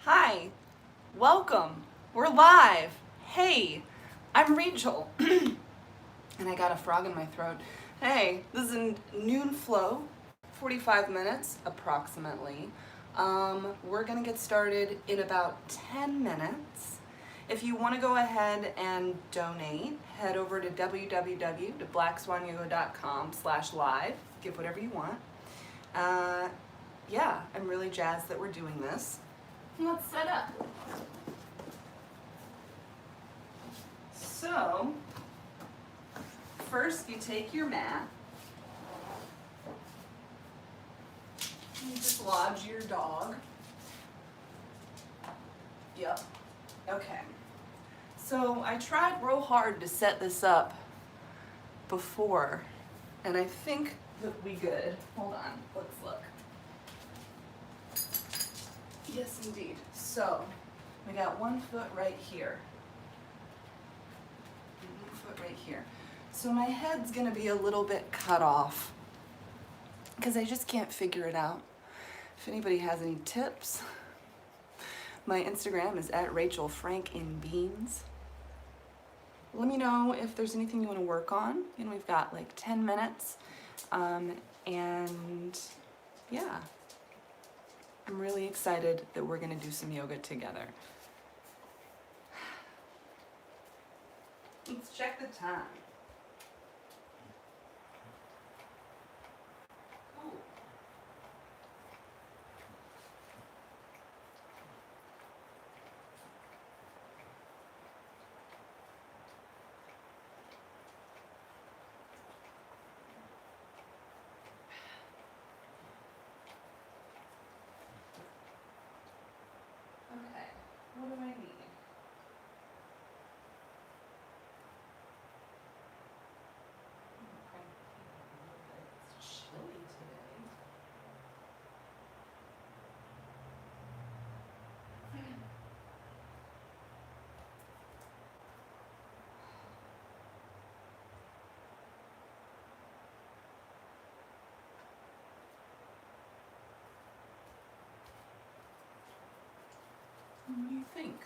Hi, welcome. We're live. Hey, I'm Rachel. And I got a frog in my throat. Hey, this is a noon flow, 45 minutes approximately. We're gonna get started in about 10 minutes. If you want to go ahead and donate, head over to www.blackswanyoga.com/live. Give whatever you want. Yeah, I'm really jazzed that we're doing this. Let's set up. So, first you take your mat, you dislodge your dog. Yep. Okay. So I tried real hard to set this up before, and I think that we good. Hold on, let's look. Yes, indeed. So, we got 1 foot right here. And 1 foot right here. So my head's gonna be a little bit cut off because I just can't figure it out. If anybody has any tips, my Instagram is @RachelFrankInBeans. Let me know if there's anything you want to work on. You know, we've got like 10 minutes. And yeah, I'm really excited that we're going to do some yoga together. Let's check the time. Cool. Okay, what do I need? It's chilly today. What do you think?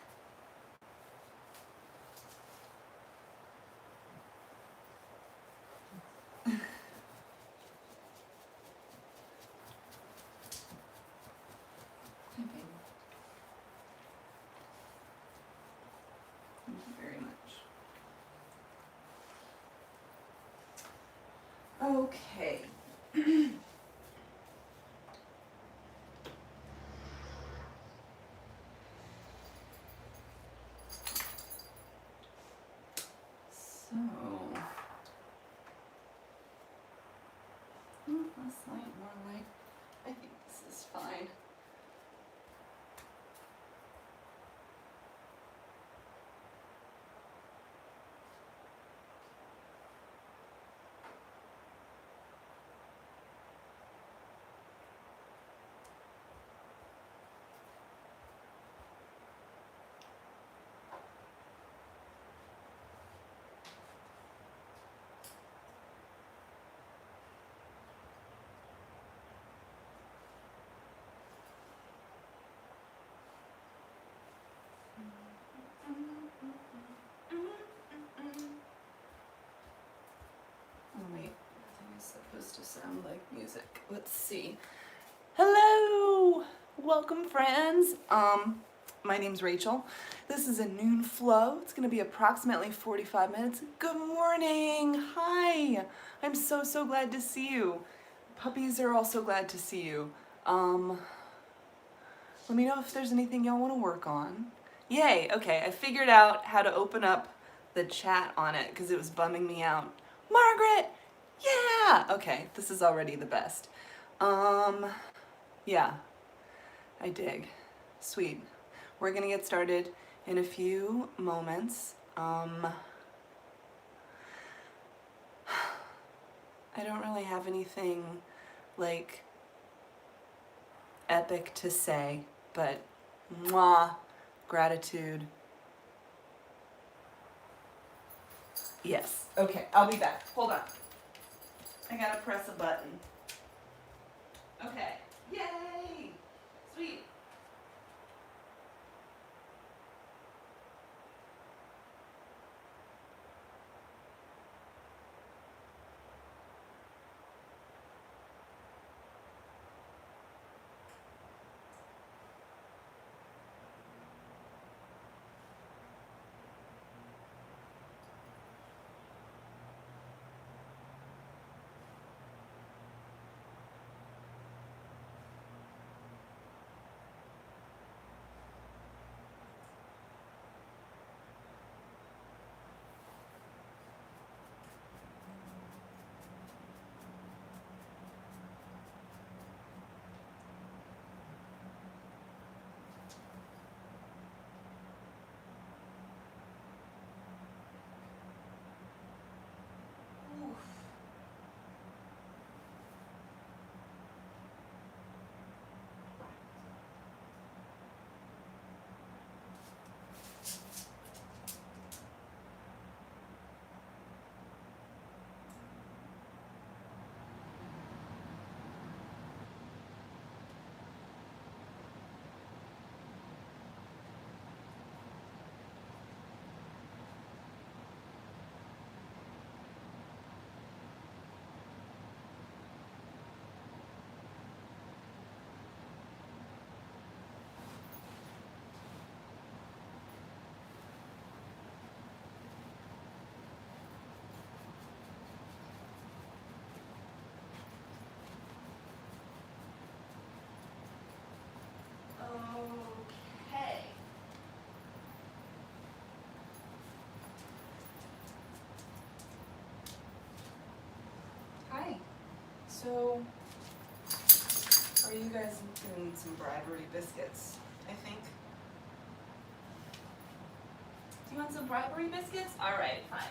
Thank you very much. Okay. So, less light, more light. I think this is fine. Oh wait, I think it's supposed to sound like music. Let's see. Hello! Welcome friends. My name's Rachel. This is a noon flow. It's gonna be approximately 45 minutes. Good morning! Hi! I'm so glad to see you. Puppies are also glad to see you. Let me know if there's anything y'all want to work on. Yay, okay, I figured out how to open up the chat on it because it was bumming me out. Margaret! Yeah! Okay, this is already the best. Yeah, I dig. Sweet. We're gonna get started in a few moments. I don't really have anything like epic to say, but mwah, gratitude. Yes. Okay, I'll be back. Hold on. I gotta press a button. Okay. Yay! Sweet. So, are you guys doing some bribery biscuits, I think? Do you want some bribery biscuits? All right, fine.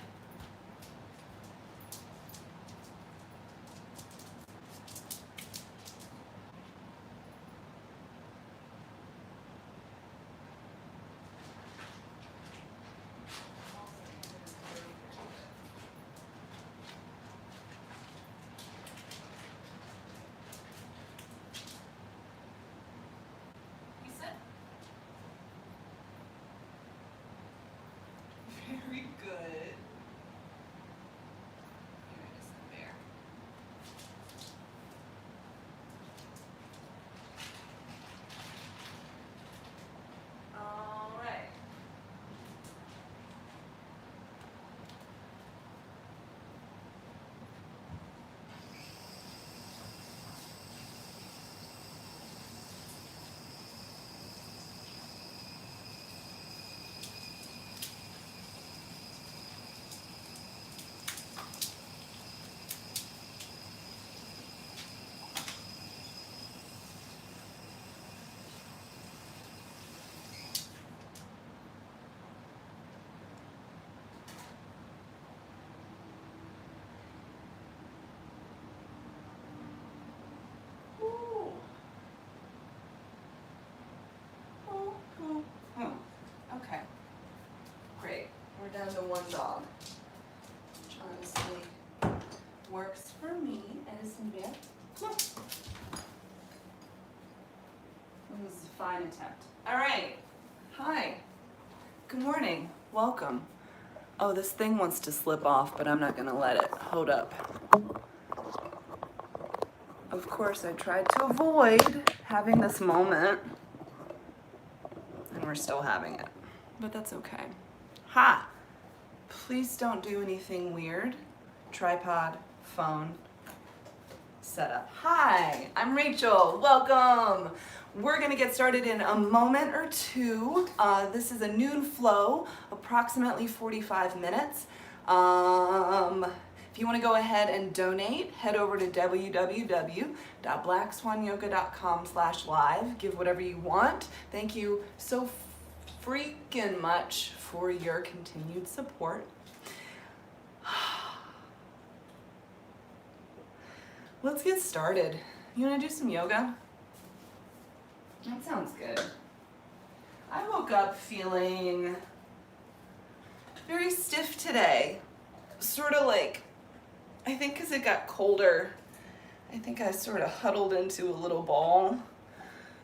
You said? Very good. Here is the bear. All right. Ooh. Oh, oh, oh. Okay. Great. We're down to one dog, which honestly works for me. Edison Bear. Come on. That was a fine attempt. All right. Hi. Good morning. Welcome. Oh, this thing wants to slip off, but I'm not going to let it. Hold up. Of course, I tried to avoid having this moment, and we're still having it, but that's okay. Ha! Please don't do anything weird. Tripod, phone, setup. Hi, I'm Rachel. Welcome. We're gonna get started in a moment or two. This is a noon flow, approximately 45 minutes. If you want to go ahead and donate, head over to www.blackswanyoga.com/live. Give whatever you want. Thank you so freaking much for your continued support. Let's get started. You want to do some yoga? That sounds good. I woke up feeling very stiff today. Sort of like, I think because it got colder, I think I sort of huddled into a little ball.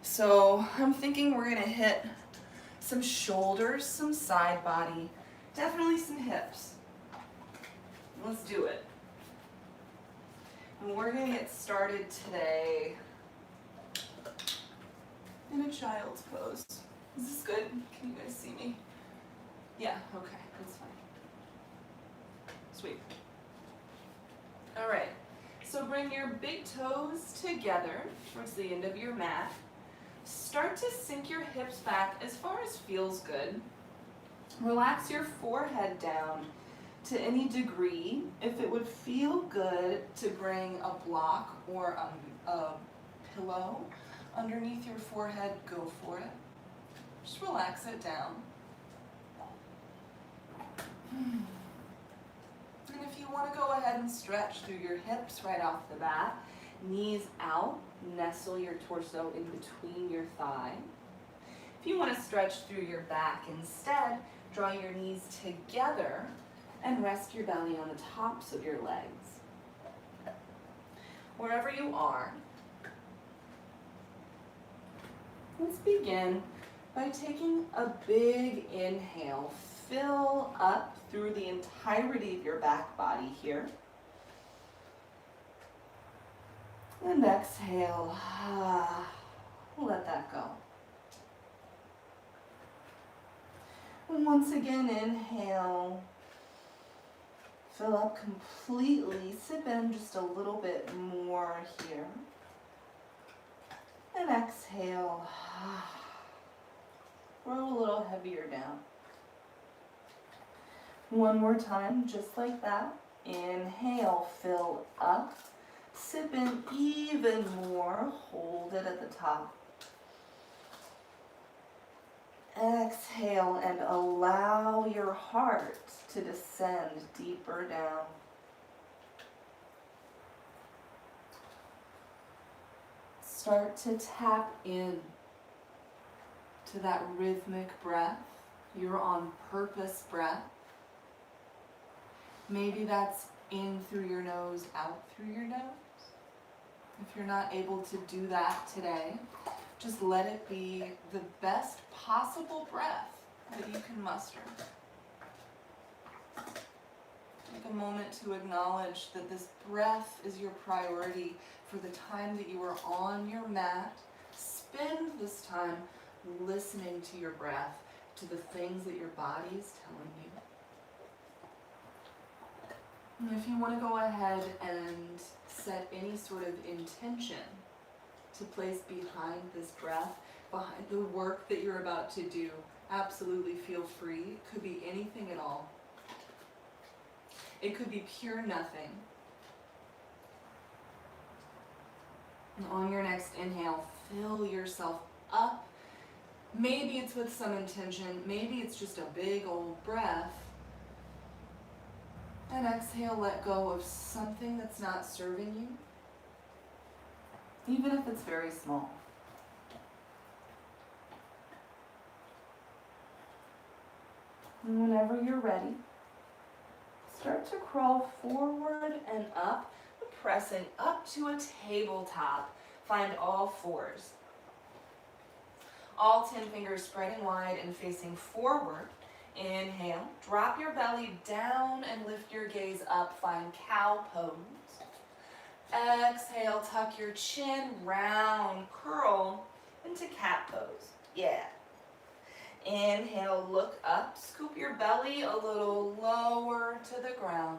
So I'm thinking we're gonna hit some shoulders, some side body, definitely some hips. Let's do it. And we're gonna get started today in a child's pose. Is this good? Can you guys see me? Yeah, okay, that's fine. Sweet. All right, so bring your big toes together towards the end of your mat. Start to sink your hips back as far as feels good. Relax your forehead down to any degree. If it would feel good to bring a block or a pillow underneath your forehead, go for it. Just relax it down. And if you want to go ahead and stretch through your hips right off the bat, knees out, nestle your torso in between your thigh. If you want to stretch through your back instead, draw your knees together and rest your belly on the tops of your legs. Wherever you are, let's begin by taking a big inhale. Fill up through the entirety of your back body here. And exhale. Let that go. And once again, inhale. Fill up completely. Sip in just a little bit more here. And exhale. Roll a little heavier down. One more time, just like that. Inhale, fill up. Sip in even more. Hold it at the top. Exhale and allow your heart to descend deeper down. Start to tap in to that rhythmic breath, your on purpose breath. Maybe that's in through your nose, out through your nose. If you're not able to do that today, just let it be the best possible breath that you can muster. Take a moment to acknowledge that this breath is your priority for the time that you are on your mat. Spend this time listening to your breath, to the things that your body is telling you. And if you want to go ahead and set any sort of intention to place behind this breath, behind the work that you're about to do, absolutely feel free. It could be anything at all. It could be pure nothing. And on your next inhale, fill yourself up. Maybe it's with some intention, maybe it's just a big old breath. And exhale, let go of something that's not serving you, even if it's very small. And whenever you're ready, start to crawl forward and up, pressing up to a tabletop. Find all fours. All 10 fingers spreading wide and facing forward. Inhale, drop your belly down and lift your gaze up. Find cow pose. Exhale, tuck your chin, round, curl into cat pose. Yeah. Inhale, look up, scoop your belly a little lower to the ground.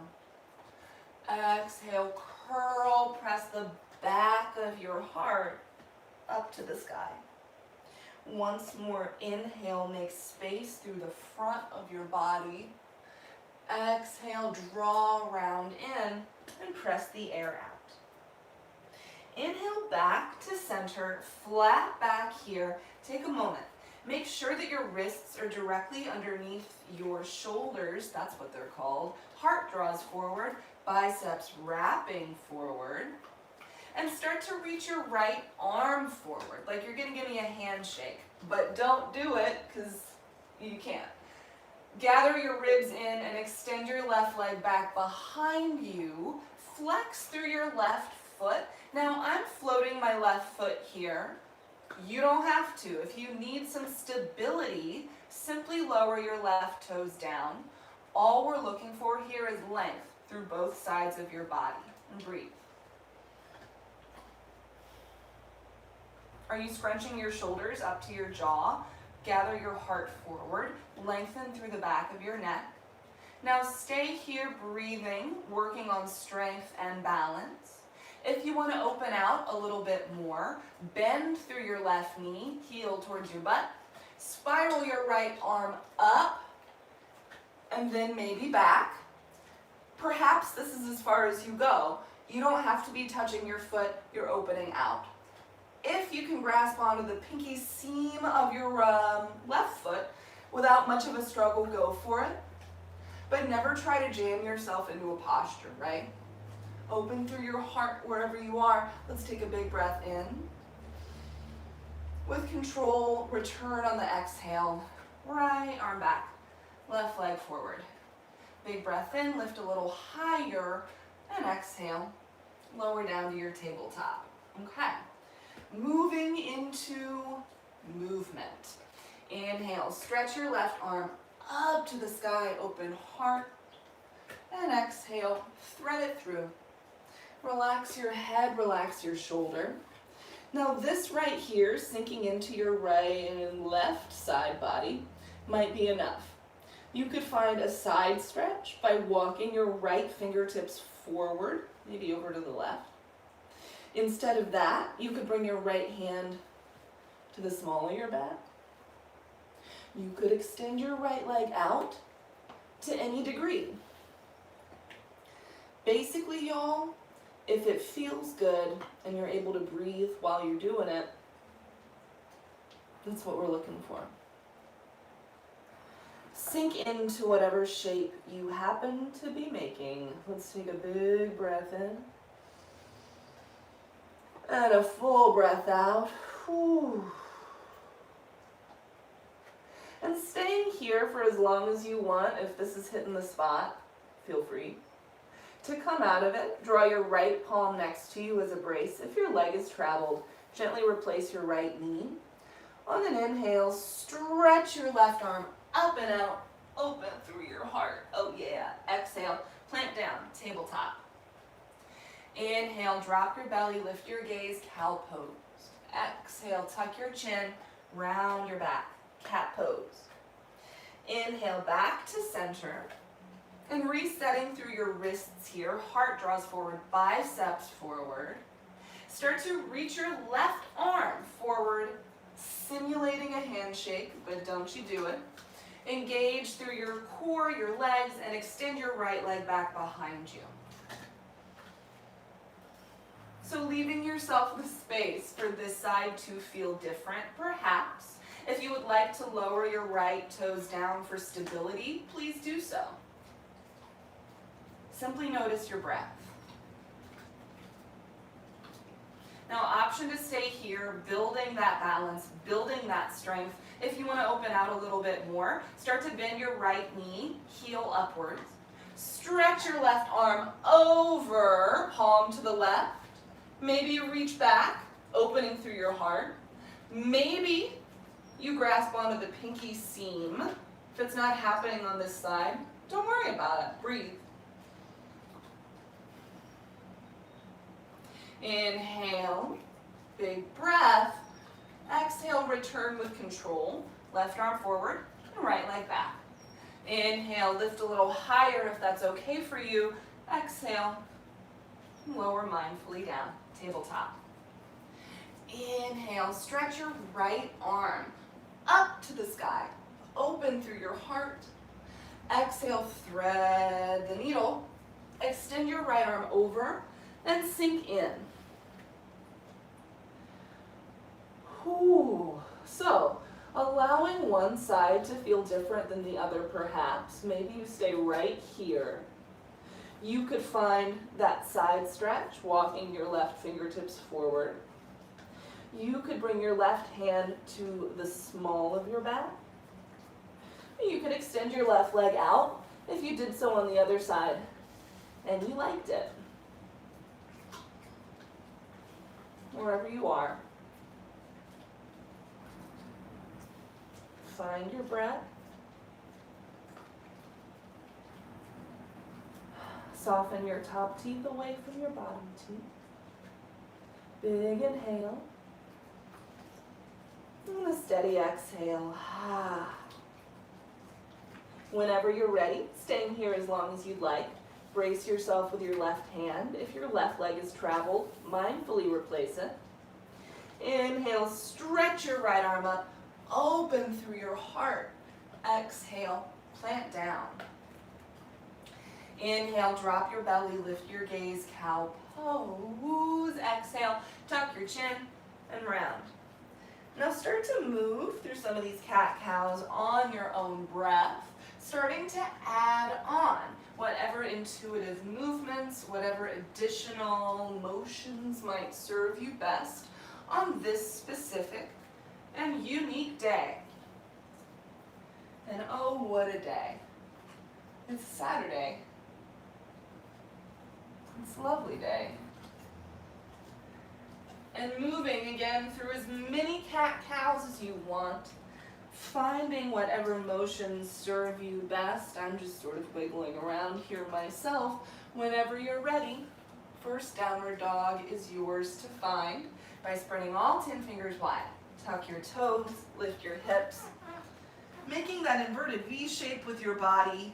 Exhale, curl, press the back of your heart up to the sky. Once more, inhale, make space through the front of your body. Exhale, draw round in and press the air out. Inhale back to center, flat back here. Take a moment. Make sure that your wrists are directly underneath your shoulders. That's what they're called. Heart draws forward, biceps wrapping forward. And start to reach your right arm forward, like you're gonna give me a handshake. But don't do it, because you can't. Gather your ribs in and extend your left leg back behind you. Flex through your left foot. Now I'm floating my left foot here. You don't have to. If you need some stability, simply lower your left toes down. All we're looking for here is length through both sides of your body. And breathe. Are you scrunching your shoulders up to your jaw? Gather your heart forward. Lengthen through the back of your neck. Now stay here breathing, working on strength and balance. If you want to open out a little bit more, bend through your left knee, heel towards your butt. Spiral your right arm up and then maybe back. Perhaps this is as far as you go. You don't have to be touching your foot, you're opening out. If you can grasp onto the pinky seam of your left foot without much of a struggle, go for it. But never try to jam yourself into a posture, right? Open through your heart wherever you are. Let's take a big breath in. With control, return on the exhale. Right arm back, left leg forward. Big breath in, lift a little higher, and exhale. Lower down to your tabletop. Okay. Moving into movement. Inhale, stretch your left arm up to the sky, open heart. And exhale, thread it through. Relax your head, relax your shoulder. Now this right here, sinking into your right and left side body, might be enough. You could find a side stretch by walking your right fingertips forward, maybe over to the left. Instead of that, you could bring your right hand to the small of your back. You could extend your right leg out to any degree. Basically, y'all, If it feels good and you're able to breathe while you're doing it, that's what we're looking for. Sink into whatever shape you happen to be making. Let's take a big breath in. And a full breath out. Whew. And staying here for as long as you want. If this is hitting the spot, feel free. To come out of it, draw your right palm next to you as a brace. If your leg is traveled, gently replace your right knee. On an inhale, stretch your left arm up and out, open through your heart. Oh yeah. Exhale, plant down, tabletop. Inhale, drop your belly, lift your gaze, cow pose. Exhale, tuck your chin, round your back, cat pose. Inhale, back to center. And resetting through your wrists here, heart draws forward, biceps forward. Start to reach your left arm forward, simulating a handshake, but don't you do it. Engage through your core, your legs, and extend your right leg back behind you. So leaving yourself the space for this side to feel different, perhaps. If you would like to lower your right toes down for stability, please do so. Simply notice your breath. Now, option to stay here, building that balance, building that strength. If you want to open out a little bit more, start to bend your right knee, heel upwards. Stretch your left arm over, palm to the left. Maybe you reach back, opening through your heart. Maybe you grasp onto the pinky seam. If it's not happening on this side, don't worry about it. Breathe. Inhale, big breath. Exhale, return with control. Left arm forward and right leg back. Inhale, lift a little higher if that's okay for you. Exhale, lower mindfully down, tabletop. Inhale, stretch your right arm up to the sky. Open through your heart. Exhale, thread the needle. Extend your right arm over and sink in. Whew. So, allowing one side to feel different than the other perhaps. Maybe you stay right here. You could find that side stretch, walking your left fingertips forward. You could bring your left hand to the small of your back. You could extend your left leg out if you did so on the other side and you liked it. Wherever you are. Find your breath. Soften your top teeth away from your bottom teeth. Big inhale. And a steady exhale. Whenever you're ready, staying here as long as you'd like. Brace yourself with your left hand. If your left leg is traveled, mindfully replace it. Inhale, stretch your right arm up, open through your heart. Exhale, plant down. Inhale, drop your belly, lift your gaze, cow pose. Exhale, tuck your chin and round. Now start to move through some of these cat-cows on your own breath, starting to add on whatever intuitive movements, whatever additional motions might serve you best on this specific and unique day. And oh, what a day. It's Saturday. It's a lovely day. And moving again through as many cat-cows as you want, finding whatever motions serve you best. I'm just sort of wiggling around here myself. Whenever you're ready, first downward dog is yours to find by spreading all 10 fingers wide. Tuck your toes, lift your hips, making that inverted V shape with your body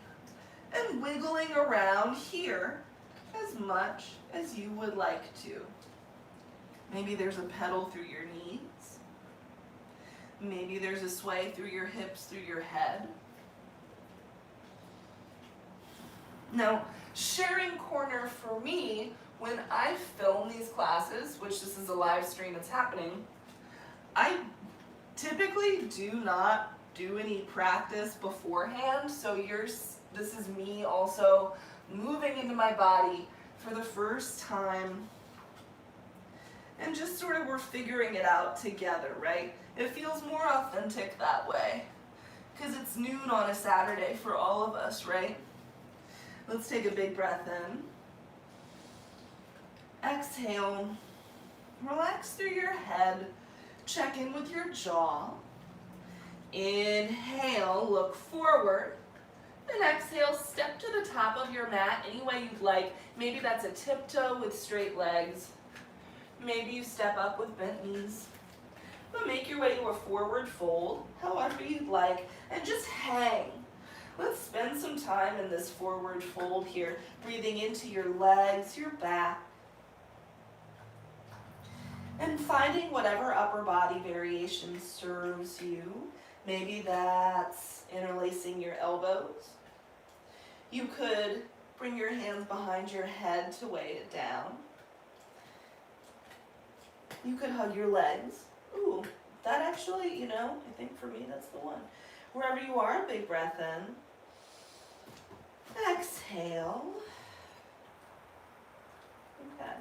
and wiggling around here as much as you would like to. Maybe there's a pedal through your knees. Maybe there's a sway through your hips, through your head. Now, sharing corner for me when I film these classes, which this is a live stream that's happening, I typically do not do any practice beforehand, so this is me also moving into my body for the first time, and just sort of we're figuring it out together, right? It feels more authentic that way, because it's noon on a Saturday for all of us, right? Let's take a big breath in. Exhale, relax through your head, check in with your jaw. Inhale, look forward. And exhale, step to the top of your mat any way you'd like. Maybe that's a tiptoe with straight legs. Maybe you step up with bent knees. But make your way to a forward fold, however you'd like, and just hang. Let's spend some time in this forward fold here, breathing into your legs, your back, and finding whatever upper body variation serves you. Maybe that's interlacing your elbows. You could bring your hands behind your head to weigh it down. You could hug your legs. Ooh, that actually, I think for me that's the one. Wherever you are, big breath in. Exhale. Okay.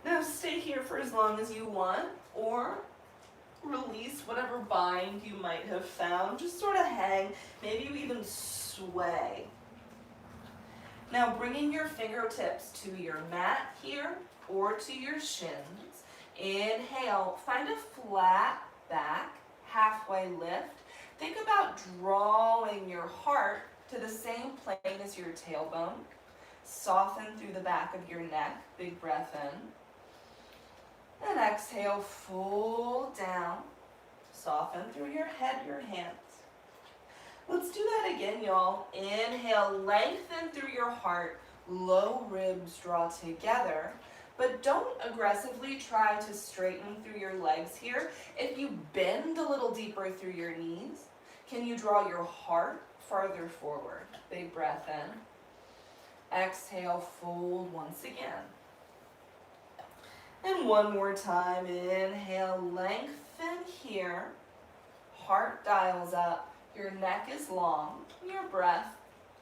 Now stay here for as long as you want, or release whatever bind you might have found. Just sort of hang. Maybe you even sway. Now bringing your fingertips to your mat here or to your shins. Inhale, find a flat back, halfway lift. Think about drawing your heart to the same plane as your tailbone. Soften through the back of your neck. Big breath in. And exhale, fold down. Soften through your head, your hands. Let's do that again, y'all. Inhale, lengthen through your heart. Low ribs draw together. But don't aggressively try to straighten through your legs here. If you bend a little deeper through your knees, can you draw your heart farther forward? Big breath in. Exhale, fold once again. And one more time, inhale, lengthen here. Heart dials up, your neck is long, your breath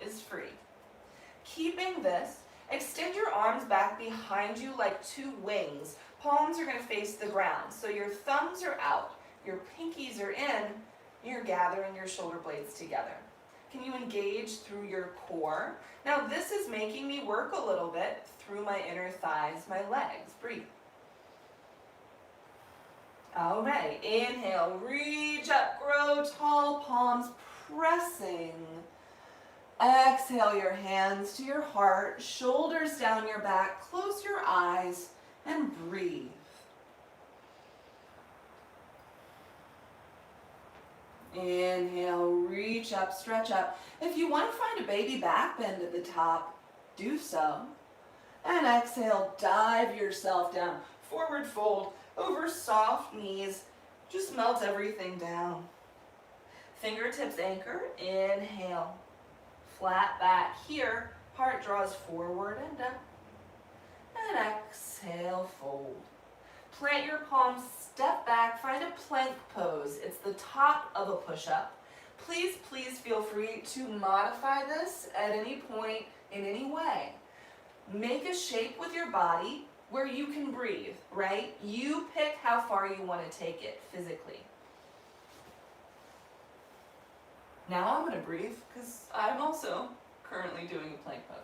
is free. Keeping this, extend your arms back behind you like two wings. Palms are gonna face the ground, so your thumbs are out, your pinkies are in, you're gathering your shoulder blades together. Can you engage through your core? Now this is making me work a little bit through my inner thighs, my legs. Breathe. All right, inhale, reach up, grow tall, palms pressing. Exhale your hands to your heart, shoulders down your back, close your eyes, and breathe. Inhale, reach up, stretch up. If you want to find a baby back bend at the top, do so. And exhale, dive yourself down. Forward fold over soft knees. Just melt everything down. Fingertips anchor. Inhale. Flat back here. Heart draws forward and up. And exhale, fold. Plant your palms, step back, find a plank pose. It's the top of a push-up. Please, please feel free to modify this at any point in any way. Make a shape with your body where you can breathe, right? You pick how far you want to take it physically. Now I'm going to breathe because I'm also currently doing a plank pose.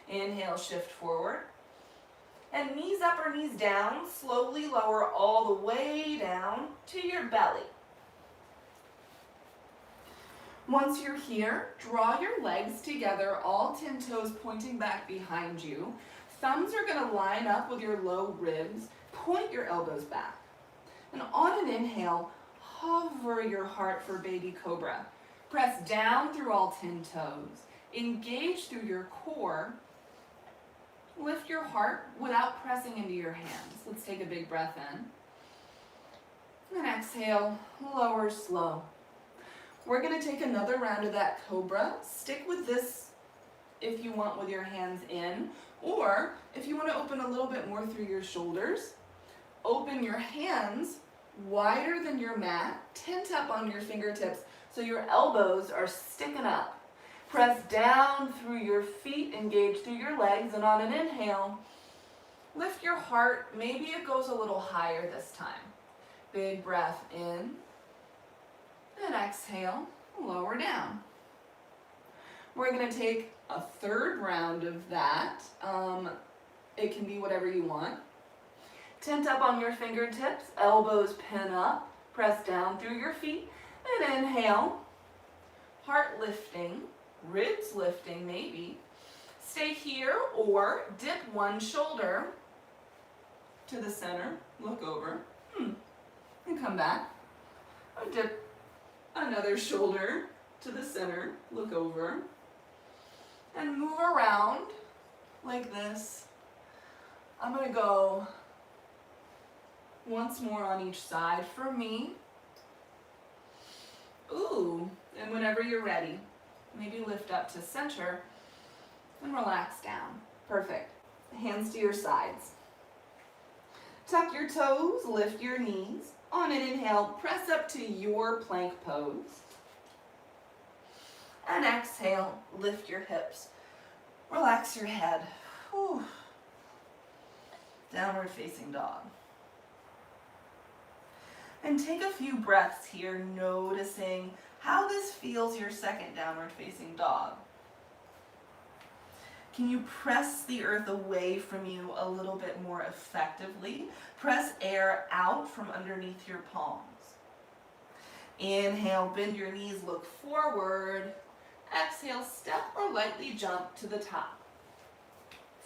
Inhale, shift forward. And knees up or knees down, slowly lower all the way down to your belly. Once you're here, draw your legs together, all 10 toes pointing back behind you. Thumbs are going to line up with your low ribs. Point your elbows back. And on an inhale, hover your heart for baby cobra. Press down through all 10 toes. Engage through your core. Lift your heart without pressing into your hands. Let's take a big breath in. And exhale, lower slow. We're going to take another round of that cobra. Stick with this if you want with your hands in, or if you want to open a little bit more through your shoulders, open your hands wider than your mat, tent up on your fingertips so your elbows are sticking up. Press down through your feet, engage through your legs, and on an inhale, lift your heart. Maybe it goes a little higher this time. Big breath in, and exhale, lower down. We're going to take a third round of that. It can be whatever you want. Tent up on your fingertips, elbows pin up, press down through your feet, and inhale, heart lifting, ribs lifting maybe. Stay here or dip one shoulder to the center, look over, and come back. Or dip another shoulder to the center, look over, and move around like this. I'm going to go once more on each side for me. Ooh, and whenever you're ready, maybe lift up to center and relax down. Perfect. Hands to your sides. Tuck your toes, lift your knees. On an inhale, press up to your plank pose. And exhale, lift your hips. Relax your head. Whew. Downward facing dog. And take a few breaths here, noticing how this feels your second downward facing dog. Can you press the earth away from you a little bit more effectively? Press air out from underneath your palms. Inhale, bend your knees, look forward. Exhale, step or lightly jump to the top.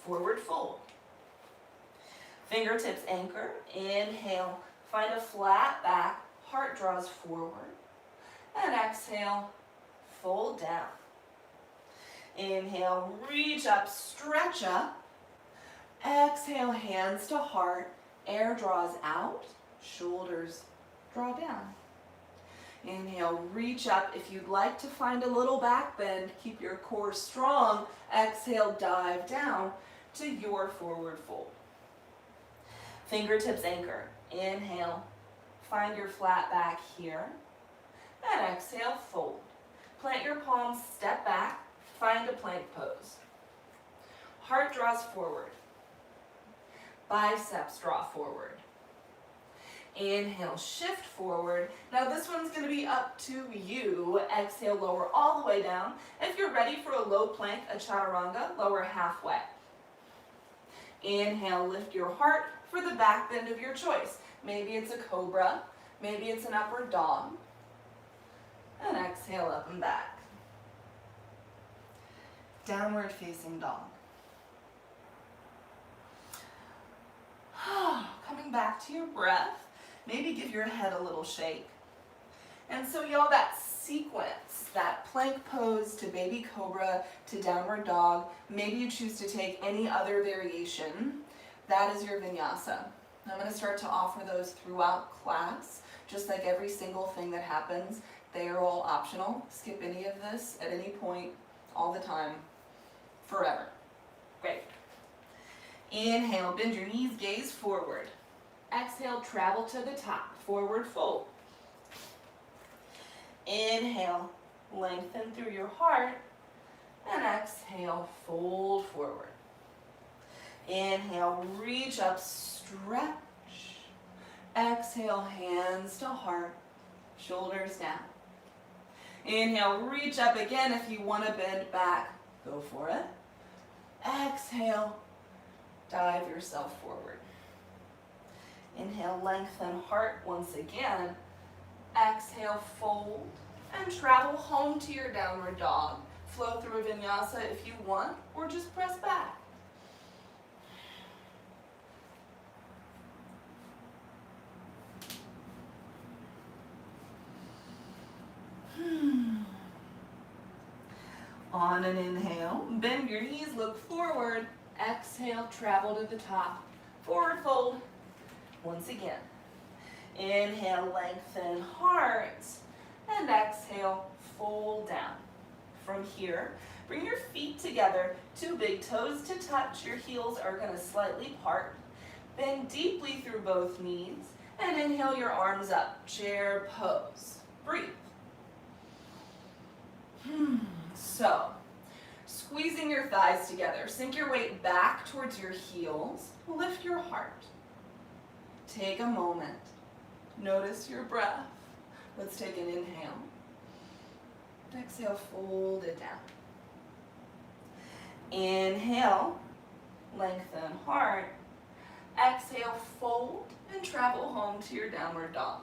Forward fold. Fingertips anchor. Inhale, find a flat back, heart draws forward. And exhale, fold down. Inhale, reach up, stretch up. Exhale, hands to heart. Air draws out, shoulders draw down. Inhale, reach up. If you'd like to find a little back bend, keep your core strong. Exhale, dive down to your forward fold. Fingertips anchor. Inhale, find your flat back here. And exhale, fold. Plant your palms, step back, find a plank pose. Heart draws forward. Biceps draw forward. Inhale, shift forward. Now this one's going to be up to you. Exhale, lower all the way down. If you're ready for a low plank, a chaturanga, lower halfway. Inhale, lift your heart for the back bend of your choice. Maybe it's a cobra, maybe it's an upward dog. And exhale, up and back. Downward facing dog. Coming back to your breath. Maybe give your head a little shake. And so y'all, that sequence, that plank pose to baby cobra to downward dog, maybe you choose to take any other variation, that is your vinyasa. I'm going to start to offer those throughout class, just like every single thing that happens. They are all optional. Skip any of this at any point, all the time, forever. Great. Inhale, bend your knees, gaze forward. Exhale, travel to the top, forward fold. Inhale, lengthen through your heart, and exhale, fold forward. Inhale, reach up, stretch. Exhale, hands to heart, shoulders down. Inhale, reach up again. If you want to bend back, go for it. Exhale, dive yourself forward. Inhale, lengthen heart once again. Exhale, fold, and travel home to your downward dog. Flow through a vinyasa if you want, or just press back. On an inhale, bend your knees, look forward. Exhale, travel to the top. Forward fold. Once again. Inhale, lengthen heart. And exhale, fold down. From here, bring your feet together, 2 big toes to touch. Your heels are going to slightly part. Bend deeply through both knees and inhale your arms up. Chair pose. Breathe. So, squeezing your thighs together. Sink your weight back towards your heels. Lift your heart. Take a moment. Notice your breath. Let's take an inhale. Exhale, fold it down. Inhale, lengthen heart. Exhale, fold, and travel home to your downward dog.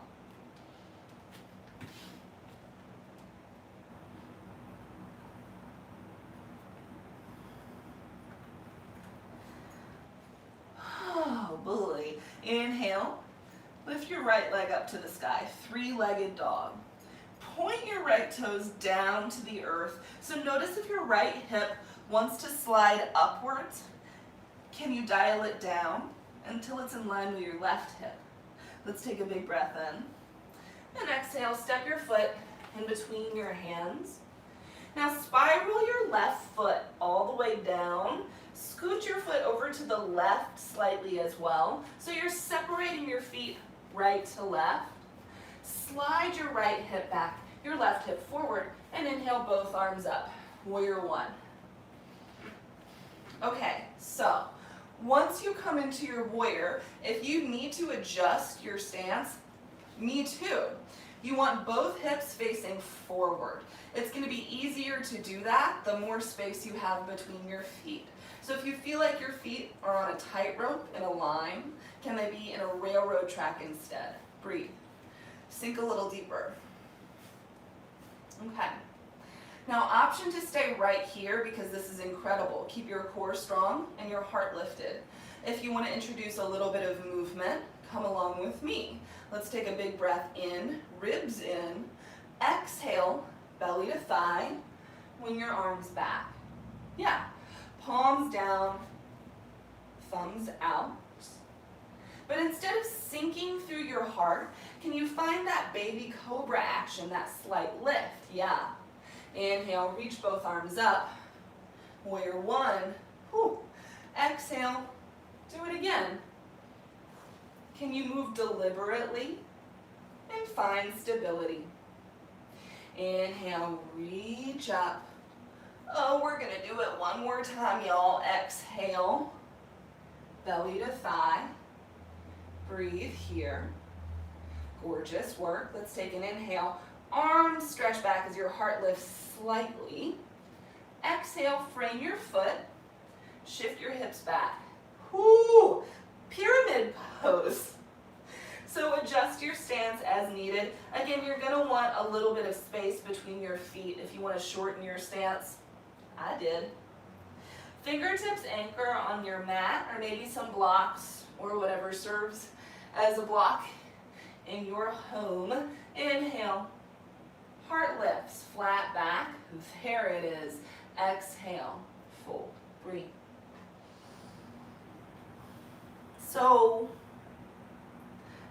Oh, boy. Inhale, lift your right leg up to the sky, 3-legged dog. Point your right toes down to the earth. So notice if your right hip wants to slide upwards, can you dial it down until it's in line with your left hip? Let's take a big breath in. And exhale, step your foot in between your hands. Now spiral your left foot all the way down. Scoot your foot over to the left slightly as well. So you're separating your feet right to left. Slide your right hip back, your left hip forward, and inhale both arms up. Warrior 1. Okay, so once you come into your warrior, if you need to adjust your stance, me too. You want both hips facing forward. It's going to be easier to do that the more space you have between your feet. So if you feel like your feet are on a tightrope in a line, can they be in a railroad track instead? Breathe. Sink a little deeper. Okay. Now, option to stay right here because this is incredible. Keep your core strong and your heart lifted. If you want to introduce a little bit of movement, come along with me. Let's take a big breath in, ribs in. Exhale, belly to thigh. Wing your arms back. Yeah. Palms down, thumbs out. But instead of sinking through your heart, can you find that baby cobra action, that slight lift? Yeah. Inhale, reach both arms up. Warrior 1. Whew. Exhale, do it again. Can you move deliberately and find stability? Inhale, reach up. Oh, we're going to do it one more time, y'all. Exhale, belly to thigh. Breathe here. Gorgeous work. Let's take an inhale. Arms stretch back as your heart lifts slightly. Exhale, frame your foot. Shift your hips back. Whoo! Pyramid pose. So adjust your stance as needed. Again, you're going to want a little bit of space between your feet if you want to shorten your stance. I did. Fingertips anchor on your mat or maybe some blocks or whatever serves as a block in your home. Inhale. Heart lifts, flat back. There it is. Exhale, fold, breathe. So,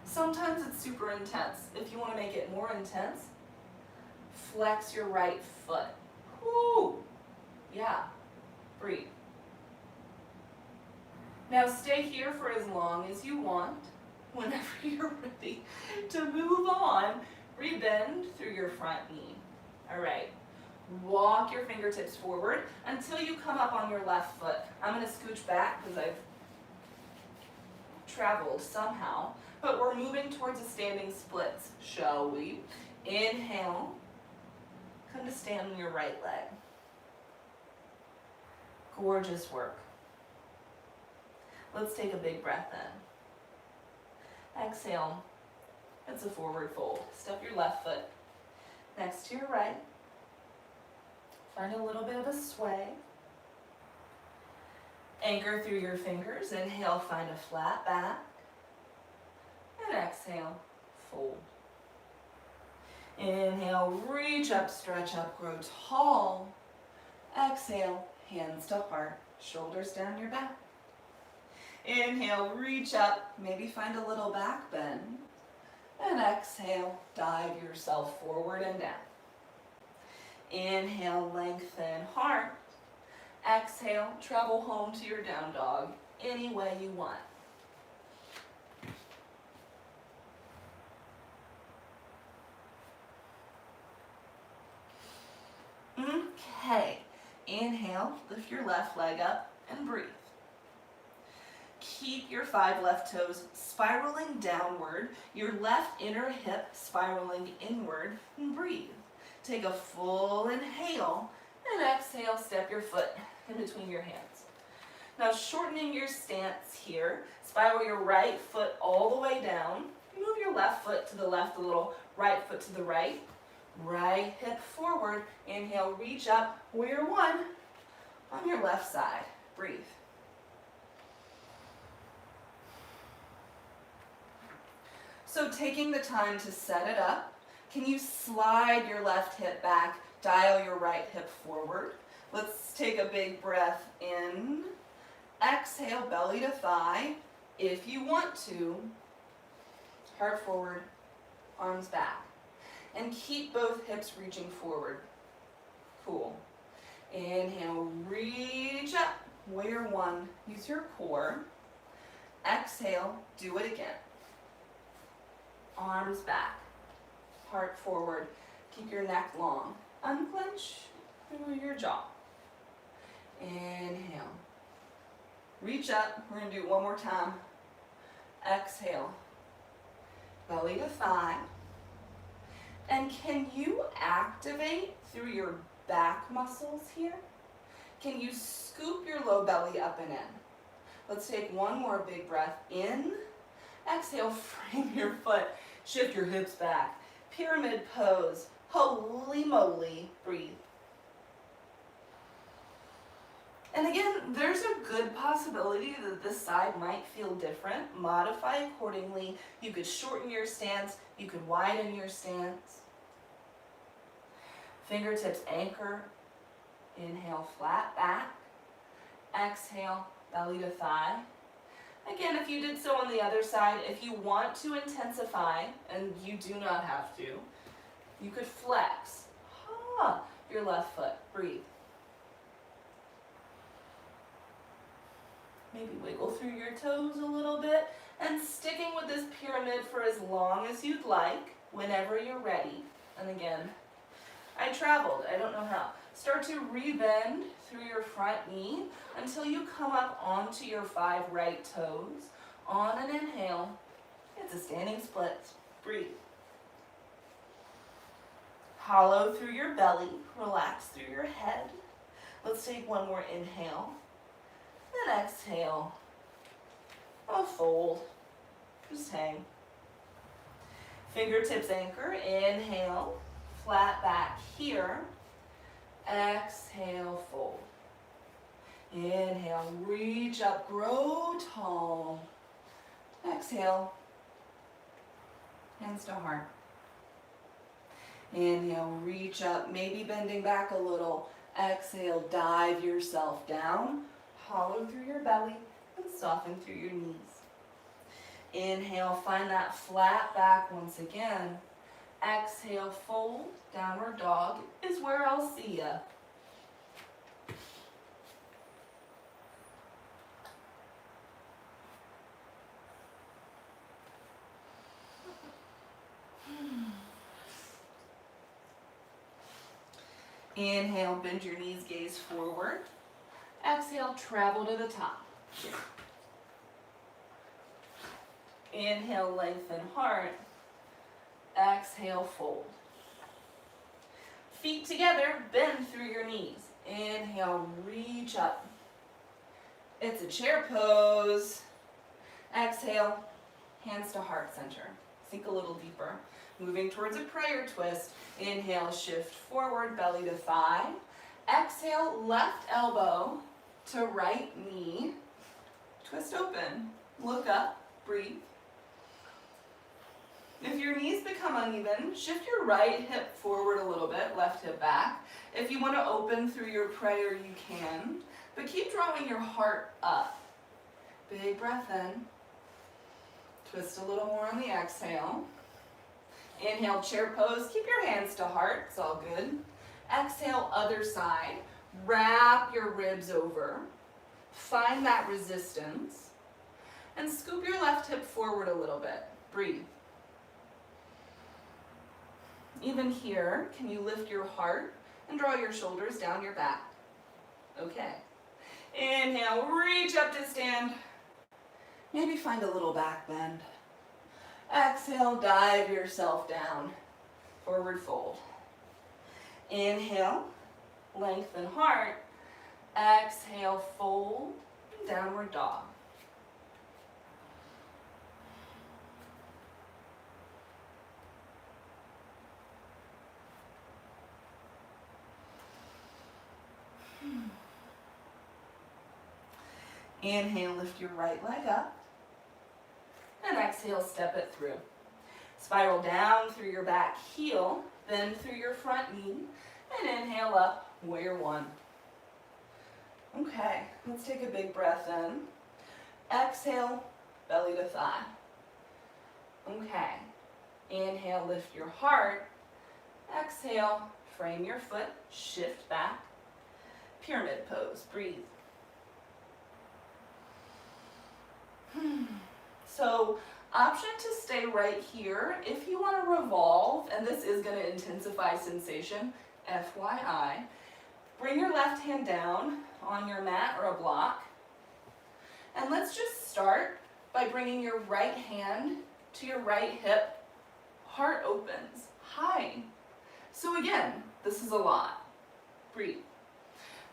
sometimes it's super intense. If you want to make it more intense, flex your right foot. Woo! Yeah, breathe. Now stay here for as long as you want. Whenever you're ready to move on, rebend through your front knee. All right, walk your fingertips forward until you come up on your left foot. I'm going to scooch back because I've traveled somehow, but we're moving towards a standing splits, shall we? Inhale, come to stand on your right leg. Gorgeous work. Let's take a big breath in. Exhale. It's a forward fold. Step your left foot next to your right. Find a little bit of a sway. Anchor through your fingers. Inhale, find a flat back. And exhale, fold. Inhale, reach up, stretch up, grow tall. Exhale, hands to heart, shoulders down your back. Inhale, reach up, maybe find a little back bend. And exhale, dive yourself forward and down. Inhale, lengthen heart. Exhale, travel home to your down dog any way you want. Okay, inhale, lift your left leg up and breathe. Keep your 5 left toes spiraling downward, your left inner hip spiraling inward, and breathe. Take a full inhale, and exhale, step your foot in between your hands. Now shortening your stance here, spiral your right foot all the way down, move your left foot to the left a little, right foot to the right, right hip forward, inhale, reach up, warrior one, on your left side, breathe. So taking the time to set it up, can you slide your left hip back, dial your right hip forward? Let's take a big breath in. Exhale, belly to thigh. If you want to, heart forward, arms back. And keep both hips reaching forward. Cool. Inhale, reach up, warrior one. Use your core. Exhale, do it again. Arms back, heart forward. Keep your neck long. Unclench through your jaw. Inhale. Reach up. We're going to do it one more time. Exhale. Belly to thigh. And can you activate through your back muscles here? Can you scoop your low belly up and in? Let's take one more big breath in. Exhale, frame your foot. Shift your hips back. Pyramid pose. Holy moly, breathe. And again, there's a good possibility that this side might feel different. Modify accordingly. You could shorten your stance. You could widen your stance. Fingertips anchor. Inhale, flat back. Exhale, belly to thigh. Again, if you did so on the other side, if you want to intensify, and you do not have to, you could flex your left foot. Breathe. Maybe wiggle through your toes a little bit, and sticking with this pyramid for as long as you'd like, whenever you're ready. And again, I traveled, I don't know how. Start to rebend through your front knee until you come up onto your 5 right toes. On an inhale, it's a standing split. Breathe. Hollow through your belly, relax through your head. Let's take one more inhale. Then exhale. A fold. Just hang. Fingertips anchor. Inhale. Flat back here. Exhale, fold. Inhale, reach up, grow tall. Exhale, hands to heart. Inhale, reach up, maybe bending back a little. Exhale, dive yourself down. Hollow through your belly and soften through your knees. Inhale, find that flat back once again. Exhale, fold, downward dog is where I'll see ya. Inhale, bend your knees, gaze forward. Exhale, travel to the top. Inhale, lengthen heart. Exhale, fold. Feet together, bend through your knees. Inhale, reach up. It's a chair pose. Exhale, hands to heart center. Sink a little deeper. Moving towards a prayer twist. Inhale, shift forward, belly to thigh. Exhale, left elbow to right knee. Twist open. Look up, breathe. If your knees become uneven, shift your right hip forward a little bit, left hip back. If you want to open through your prayer, you can, but keep drawing your heart up. Big breath in. Twist a little more on the exhale. Inhale, chair pose. Keep your hands to heart. It's all good. Exhale, other side. Wrap your ribs over. Find that resistance. And scoop your left hip forward a little bit. Breathe. Even here, can you lift your heart and draw your shoulders down your back? Okay. Inhale, reach up to stand. Maybe find a little back bend. Exhale, dive yourself down. Forward fold. Inhale, lengthen heart. Exhale, fold, downward dog. Inhale, lift your right leg up. And exhale, step it through. Spiral down through your back heel, then through your front knee, and inhale up, warrior one. Okay, let's take a big breath in. Exhale, belly to thigh. Okay, inhale, lift your heart. Exhale, frame your foot, shift back. Pyramid pose, breathe. So, option to stay right here. If you want to revolve, and this is going to intensify sensation, FYI, bring your left hand down on your mat or a block. And let's just start by bringing your right hand to your right hip. Heart opens, high. So again, this is a lot. Breathe.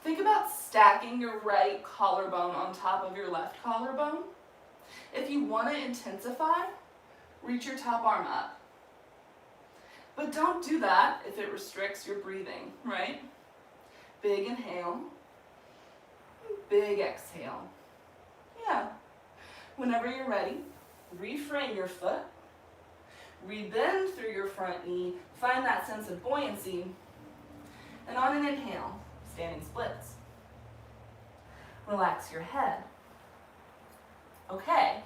Think about stacking your right collarbone on top of your left collarbone. If you want to intensify, reach your top arm up. But don't do that if it restricts your breathing, right? Big inhale, big exhale. Yeah. Whenever you're ready, reframe your foot, rebend through your front knee, find that sense of buoyancy, and on an inhale, standing splits. Relax your head. Okay,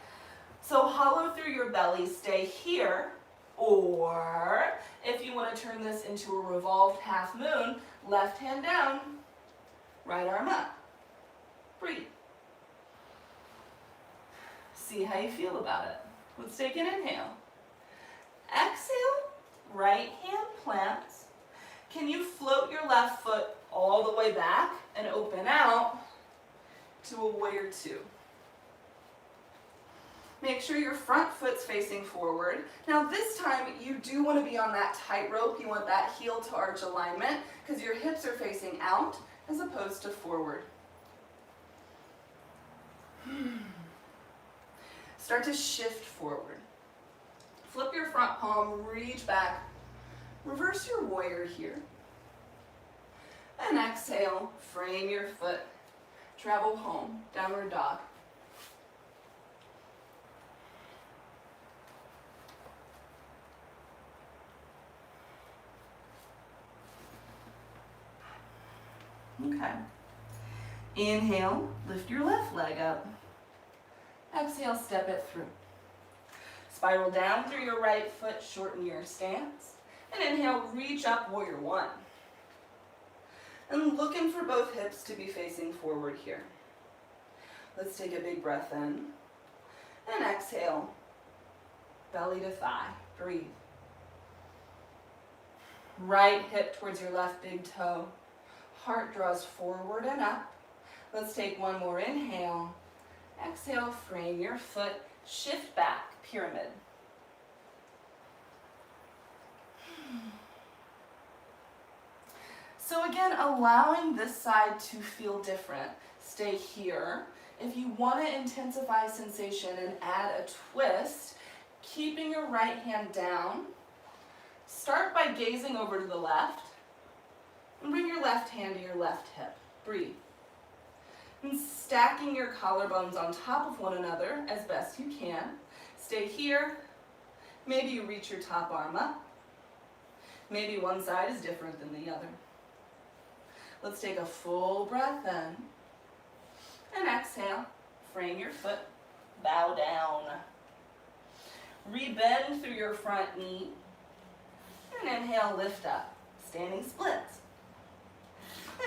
so hollow through your belly, stay here, or if you want to turn this into a revolved half moon, left hand down, right arm up. Breathe. See how you feel about it. Let's take an inhale. Exhale, right hand plants. Can you float your left foot all the way back and open out to a warrior two? Make sure your front foot's facing forward. Now this time you do want to be on that tightrope. You want that heel to arch alignment because your hips are facing out as opposed to forward. Start to shift forward. Flip your front palm, reach back. Reverse your warrior here. And exhale, frame your foot. Travel home, downward dog. Okay. Inhale, lift your left leg up. Exhale, step it through. Spiral down through your right foot, shorten your stance. And inhale, reach up, warrior one. And looking for both hips to be facing forward here. Let's take a big breath in. And exhale, belly to thigh, breathe. Right hip towards your left big toe. Heart draws forward and up. Let's take one more inhale. Exhale, frame your foot, shift back, pyramid. So again, allowing this side to feel different. Stay here. If you want to intensify sensation and add a twist, keeping your right hand down, start by gazing over to the left. And bring your left hand to your left hip. Breathe. And stacking your collarbones on top of one another as best you can. Stay here. Maybe you reach your top arm up. Maybe one side is different than the other. Let's take a full breath in. And exhale. Frame your foot. Bow down. Rebend through your front knee. And inhale, lift up. Standing splits.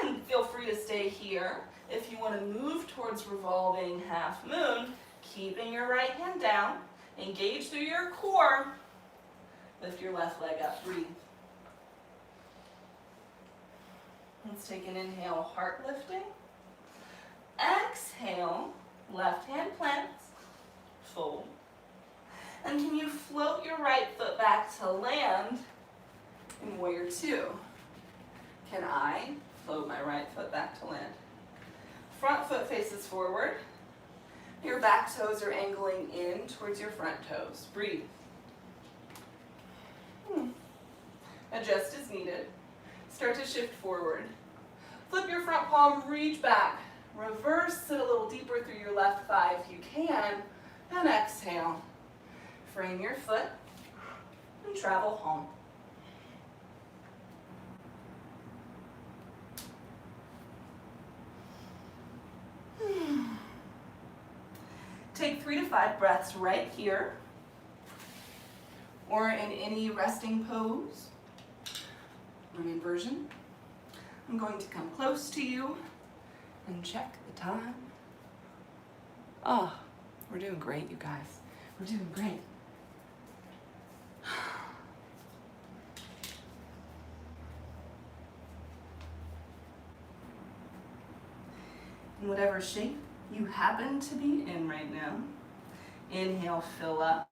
And feel free to stay here. If you want to move towards revolving half moon, keeping your right hand down, engage through your core, lift your left leg up, breathe. Let's take an inhale, heart lifting. Exhale, left hand plants, fold. And can you float your right foot back to land in warrior two? Can I float my right foot back to land? Front foot faces forward. Your back toes are angling in towards your front toes. Breathe. Adjust as needed. Start to shift forward. Flip your front palm, reach back. Reverse, sit a little deeper through your left thigh if you can. And exhale. Frame your foot and travel home. Take 3 to 5 breaths right here or in any resting pose or inversion. I'm going to come close to you and check the time. Oh, we're doing great, you guys. We're doing great. In whatever shape you happen to be in right now, inhale, fill up.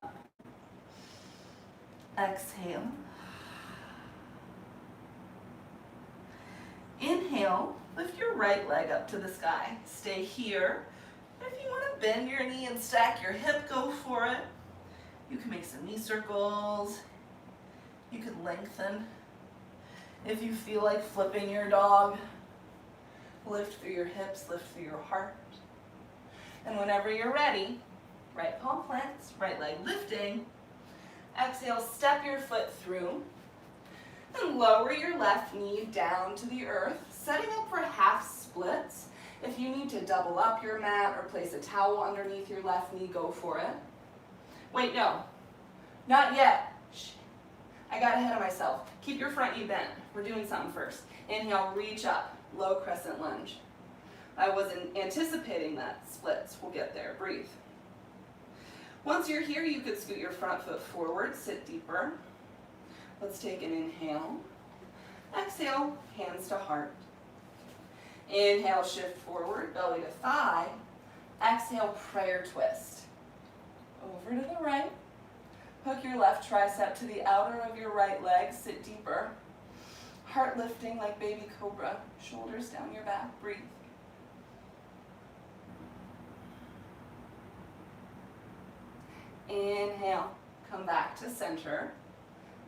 Exhale. Inhale, lift your right leg up to the sky. Stay here. If you want to bend your knee and stack your hip, go for it. You can make some knee circles. You could lengthen. If you feel like flipping your dog, lift through your hips, lift through your heart. And whenever you're ready, right palm plants, right leg lifting. Exhale, step your foot through. And lower your left knee down to the earth, setting up for half splits. If you need to double up your mat or place a towel underneath your left knee, go for it. Wait, no, not yet. Shh. I got ahead of myself. Keep your front knee bent. We're doing something first. Inhale, reach up, low crescent lunge. I wasn't anticipating that splits. We'll get there. Breathe. Once you're here, you could scoot your front foot forward, sit deeper. Let's take an inhale. Exhale, hands to heart. Inhale, shift forward, belly to thigh. Exhale, prayer twist. Over to the right. Hook your left tricep to the outer of your right leg, sit deeper. Heart lifting like baby cobra, shoulders down your back, breathe. Inhale, come back to center.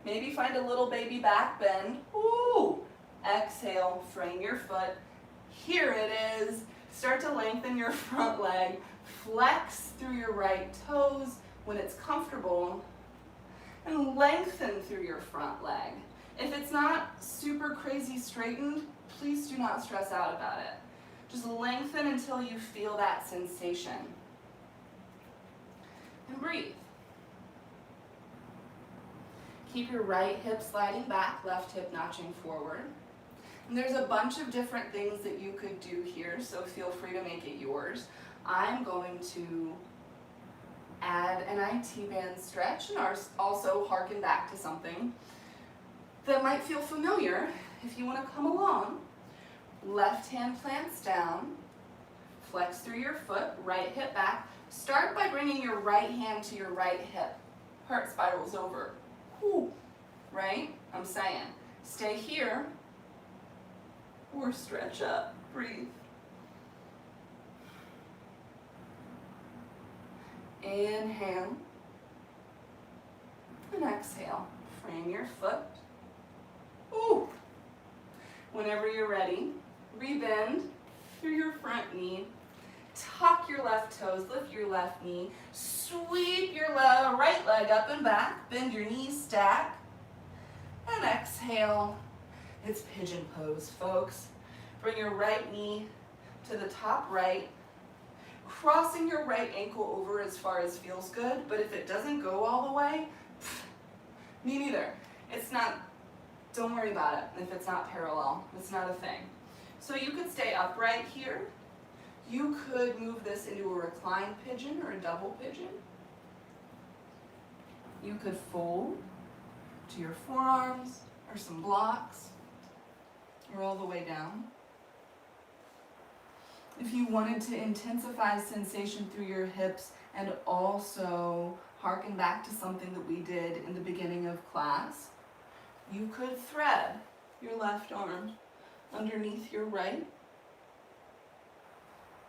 Maybe find a little baby back bend. Ooh. Exhale, frame your foot. Here it is. Start to lengthen your front leg. Flex through your right toes when it's comfortable. And lengthen through your front leg. If it's not super crazy straightened, please do not stress out about it. Just lengthen until you feel that sensation. And breathe. Keep your right hip sliding back, left hip notching forward. And there's a bunch of different things that you could do here, so feel free to make it yours. I'm going to add an IT band stretch and also harken back to something that might feel familiar. If you want to come along, left hand plants down, flex through your foot, right hip back. Start by bringing your right hand to your right hip. Heart spirals over. Ooh, right? I'm saying, stay here or stretch up. Breathe. Inhale and exhale. Frame your foot. Ooh. Whenever you're ready, rebend through your front knee. Tuck your left toes, lift your left knee, sweep your right leg up and back, bend your knees, stack, and exhale. It's pigeon pose, folks. Bring your right knee to the top right, crossing your right ankle over as far as feels good, but if it doesn't go all the way, me neither. It's not, don't worry about it if it's not parallel. It's not a thing. So you could stay upright here. You could move this into a reclined pigeon or a double pigeon. You could fold to your forearms or some blocks or all the way down. If you wanted to intensify sensation through your hips and also harken back to something that we did in the beginning of class, you could thread your left arm underneath your right.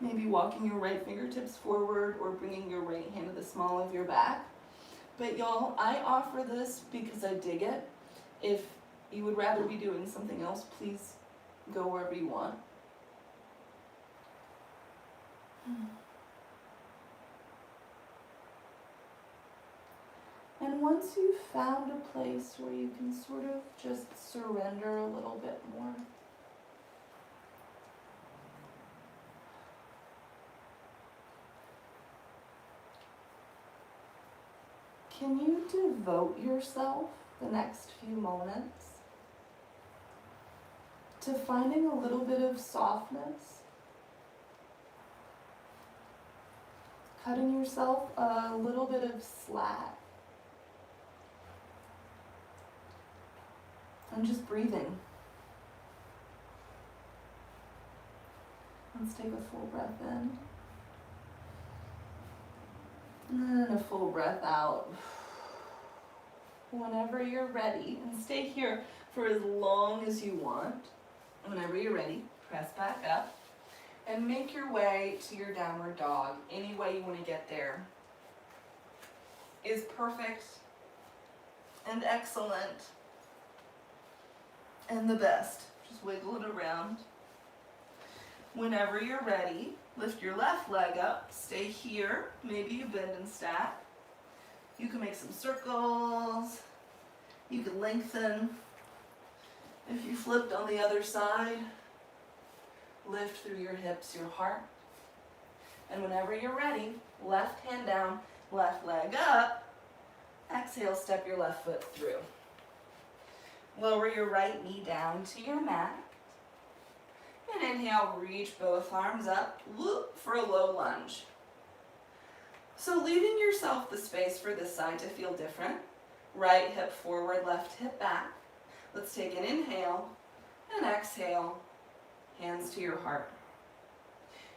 Maybe walking your right fingertips forward or bringing your right hand to the small of your back. But y'all, I offer this because I dig it. If you would rather be doing something else, please go wherever you want. And once you've found a place where you can sort of just surrender a little bit more, can you devote yourself the next few moments to finding a little bit of softness? Cutting yourself a little bit of slack. And just breathing. Let's take a full breath in. And a full breath out. Whenever you're ready, and stay here for as long as you want. Whenever you're ready, press back up and make your way to your downward dog. Any way you want to get there is perfect and excellent and the best. Just wiggle it around. Whenever you're ready, lift your left leg up, stay here, maybe you bend and stack. You can make some circles, you can lengthen. If you flipped on the other side, lift through your hips, your heart. And whenever you're ready, left hand down, left leg up, exhale, step your left foot through. Lower your right knee down to your mat. And inhale, reach both arms up, whoop, for a low lunge. So leaving yourself the space for this side to feel different. Right hip forward, left hip back. Let's take an inhale and exhale, hands to your heart.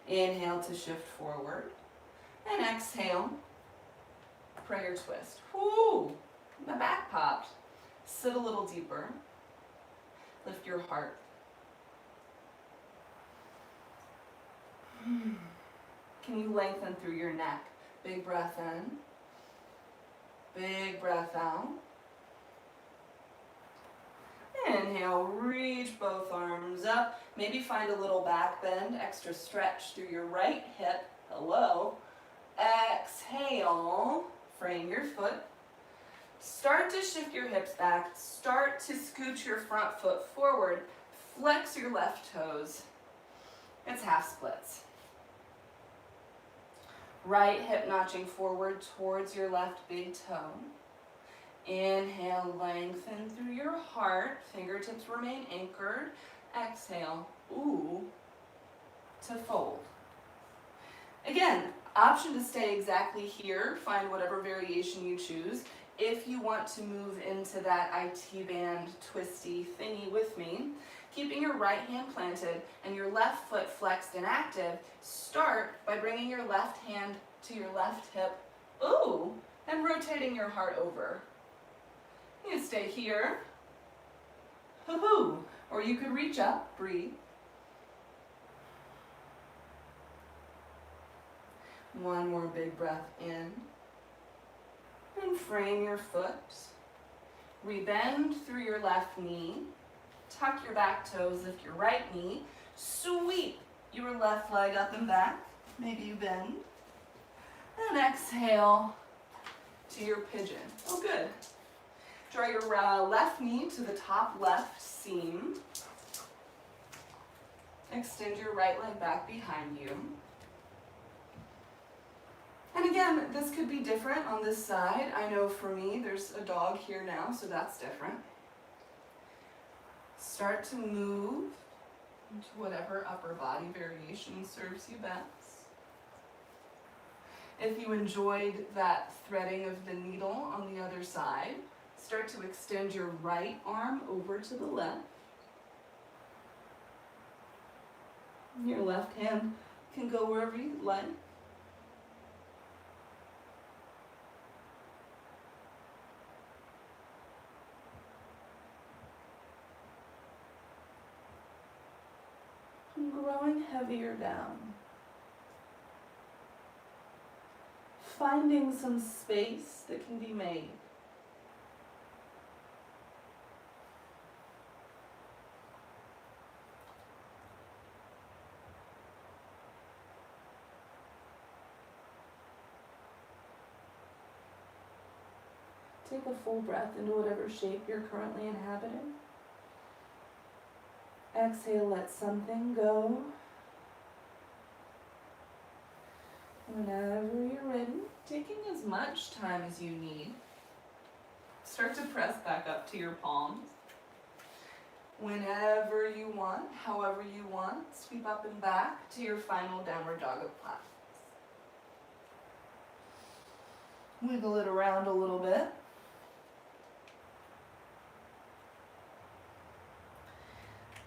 Inhale to shift forward and exhale, prayer twist. Whoo, my back popped. Sit a little deeper, lift your heart. Can you lengthen through your neck? Big breath in, big breath out. Inhale, reach both arms up. Maybe find a little back bend, extra stretch through your right hip. Hello. Exhale, frame your foot. Start to shift your hips back. Start to scoot your front foot forward. Flex your left toes. It's half splits. Right hip notching forward towards your left big toe. Inhale, lengthen through your heart. Fingertips remain anchored. Exhale, ooh, to fold. Again, option to stay exactly here. Find whatever variation you choose. If you want to move into that IT band twisty thingy with me, keeping your right hand planted and your left foot flexed and active, start by bringing your left hand to your left hip, ooh, and rotating your heart over. You can stay here, hoo-hoo, or you could reach up, breathe. One more big breath in. And frame your foot. Rebend through your left knee. Tuck your back toes, lift your right knee. Sweep your left leg up and back. Maybe you bend. And exhale to your pigeon. Oh, good. Draw your left knee to the top left seam. Extend your right leg back behind you. And again, this could be different on this side. I know for me, there's a dog here now, so that's different. Start to move into whatever upper body variation serves you best. If you enjoyed that threading of the needle on the other side, start to extend your right arm over to the left. Your left hand can go wherever you'd like. And growing heavier down. Finding some space that can be made. Take a full breath into whatever shape you're currently inhabiting. Exhale, let something go. Whenever you're ready, taking as much time as you need, start to press back up to your palms. Whenever you want, however you want, sweep up and back to your final downward dog of platform. Wiggle it around a little bit.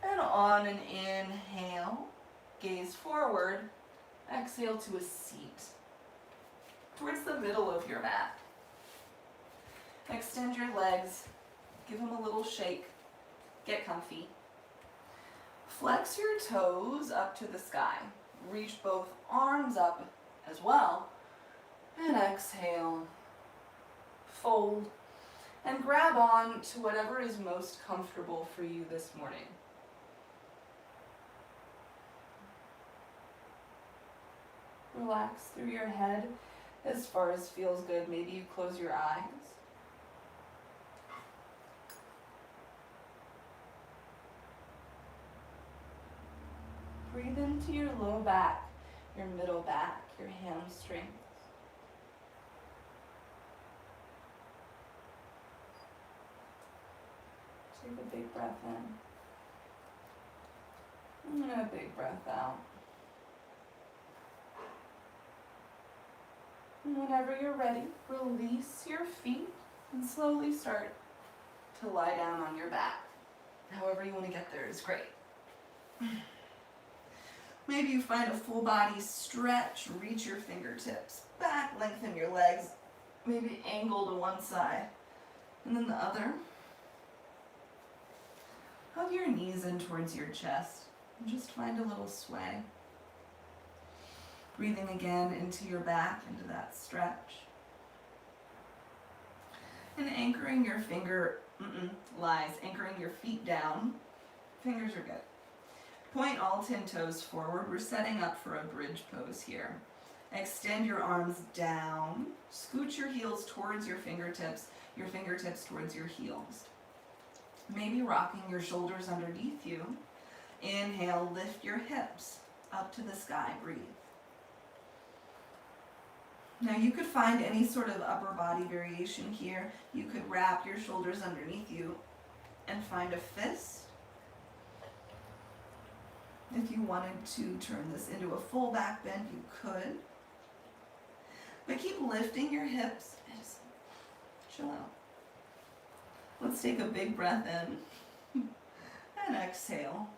And on an inhale, gaze forward, exhale to a seat towards the middle of your mat. Extend your legs, give them a little shake, get comfy. Flex your toes up to the sky. Reach both arms up as well. And exhale, fold, and grab on to whatever is most comfortable for you this morning. Relax through your head as far as feels good. Maybe you close your eyes. Breathe into your low back, your middle back, your hamstrings. Take a big breath in. And a big breath out. And whenever you're ready, release your feet and slowly start to lie down on your back. However you want to get there is great. Maybe you find a full body stretch, reach your fingertips back, lengthen your legs, maybe angle to one side and then the other. Hug your knees in towards your chest and just find a little sway. Breathing again into your back, into that stretch. And anchoring your anchoring your feet down. Fingers are good. Point all 10 toes forward. We're setting up for a bridge pose here. Extend your arms down. Scoot your heels towards your fingertips towards your heels. Maybe rocking your shoulders underneath you. Inhale, lift your hips up to the sky. Breathe. Now you could find any sort of upper body variation here. You could wrap your shoulders underneath you and find a fist. If you wanted to turn this into a full back bend, you could. But keep lifting your hips and just chill out. Let's take a big breath in and exhale.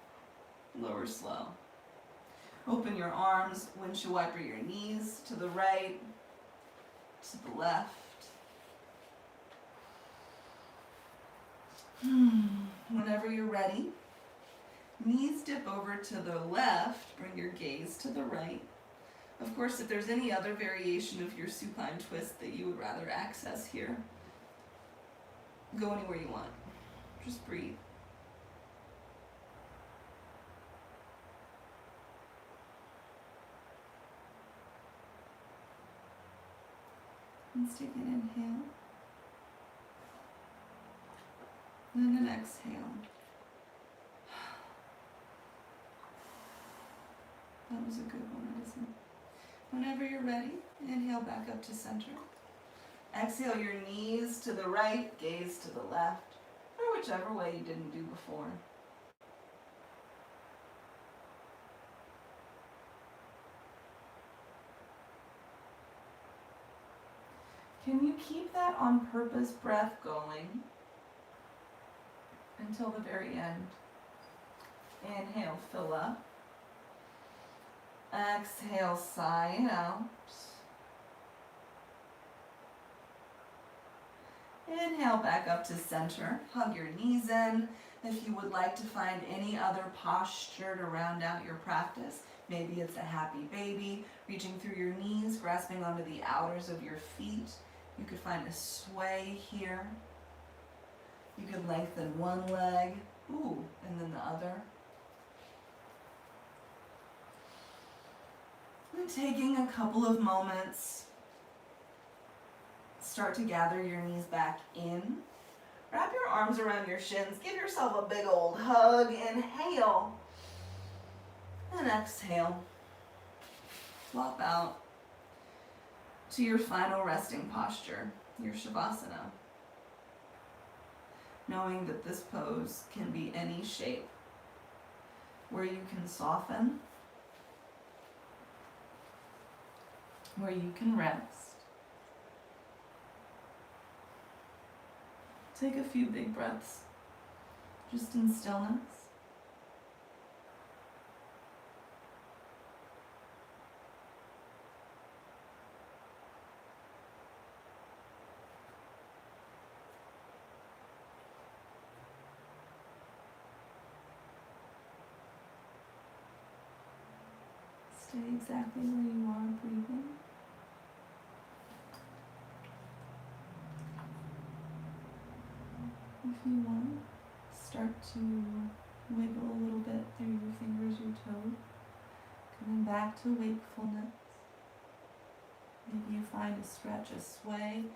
Lower slow. Open your arms, windshield wiper your knees to the right, to the left. Whenever you're ready, knees dip over to the left, bring your gaze to the right. Of course, if there's any other variation of your supine twist that you would rather access here, go anywhere you want. Just breathe. Let's take an inhale. And an exhale. That was a good one, isn't it? Whenever you're ready, inhale back up to center. Exhale your knees to the right, gaze to the left, or whichever way you didn't do before. Can you keep that on purpose breath going until the very end? Inhale, fill up. Exhale, sigh it out. Inhale back up to center. Hug your knees in. If you would like to find any other posture to round out your practice, maybe it's a happy baby, reaching through your knees, grasping onto the outers of your feet. You could find a sway here. You could lengthen one leg, and then the other. And taking a couple of moments, start to gather your knees back in. Wrap your arms around your shins. Give yourself a big old hug. Inhale. And exhale. Flop out to your final resting posture, your Shavasana. Knowing that this pose can be any shape, where you can soften, where you can rest. Take a few big breaths, just in stillness. Stay exactly where you are breathing. If you want, start to wiggle a little bit through your fingers, your toes, coming back to wakefulness. Maybe you find a stretch, a sway. You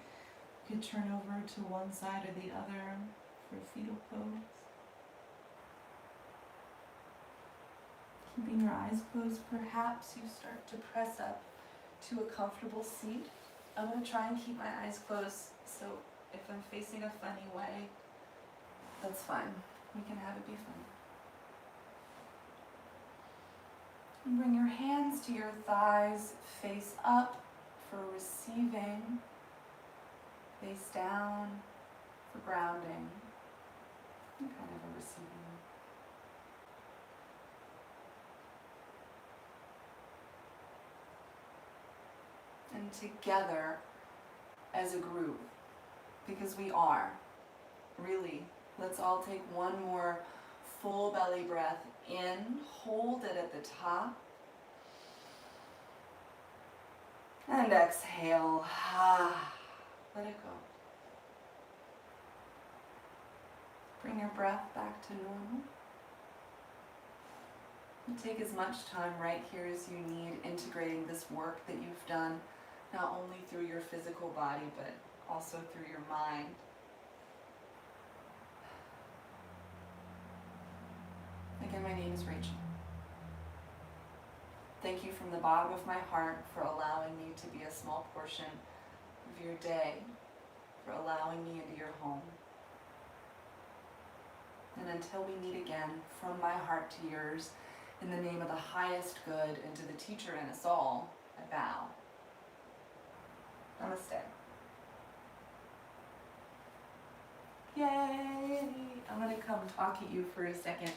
could turn over to one side or the other for a fetal pose. Keeping your eyes closed, perhaps you start to press up to a comfortable seat. I'm going to try and keep my eyes closed, so if I'm facing a funny way, that's fine. We can have it be fun. And bring your hands to your thighs, face up for receiving, face down for grounding. And kind of a receiving. And together as a group, because we are, really, let's all take one more full belly breath in, hold it at the top, and exhale, let it go. Bring your breath back to normal. And take as much time right here as you need integrating this work that you've done, not only through your physical body, but also through your mind. Again, my name is Rachel. Thank you from the bottom of my heart for allowing me to be a small portion of your day, for allowing me into your home. And until we meet again, from my heart to yours, in the name of the highest good and to the teacher in us all, I bow. Namaste. Yay! I'm going to come talk at you for a second.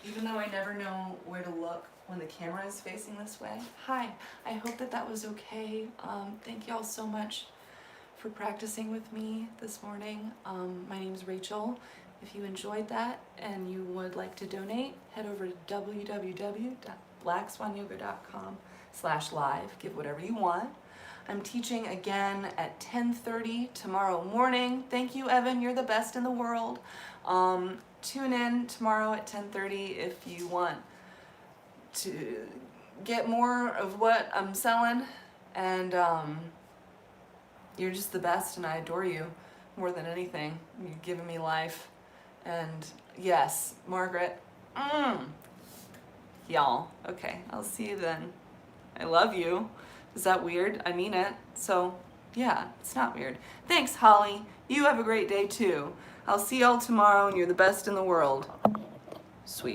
Even though I never know where to look when the camera is facing this way. Hi, I hope that was okay. Thank you all so much for practicing with me this morning. My name is Rachel. If you enjoyed that and you would like to donate, head over to www.blackswanyoga.com/live. Give whatever you want. I'm teaching again at 10:30 tomorrow morning. Thank you, Evan. You're the best in the world. Tune in tomorrow at 10:30 if you want to get more of what I'm selling. And you're just the best, and I adore you more than anything. You've given me life. And yes, Margaret. Y'all. Okay, I'll see you then. I love you. Is that weird? I mean it. So, yeah, it's not weird. Thanks, Holly. You have a great day, too. I'll see y'all tomorrow, and you're the best in the world. Sweet.